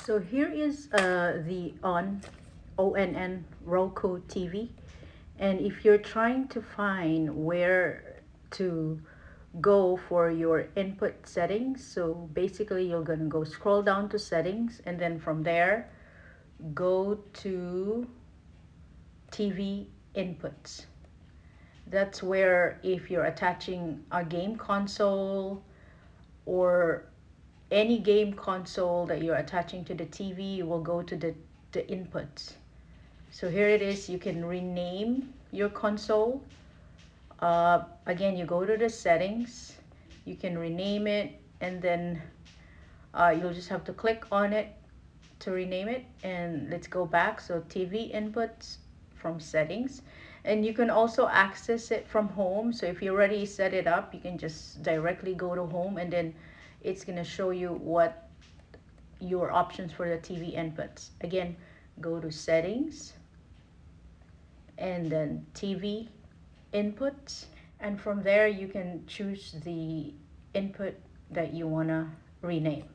So here is the ONN Roku TV, and if you're trying to find where to go for your input settings, so basically you're going to go scroll down to settings, and then from there go to TV inputs. That's where if you're attaching a game console or any game console that you're attaching to the TV, you will go to the inputs. So here it is. You can rename your console. Again, you go to the settings, you can rename it, and then you'll just have to click on it to rename it. And let's go back. So TV inputs from settings. And you can also access it from home. So if you already set it up, you can just directly go to home, and then it's going to show you what your options for the TV inputs. Again, go to settings and then TV inputs, and from there you can choose the input that you want to rename.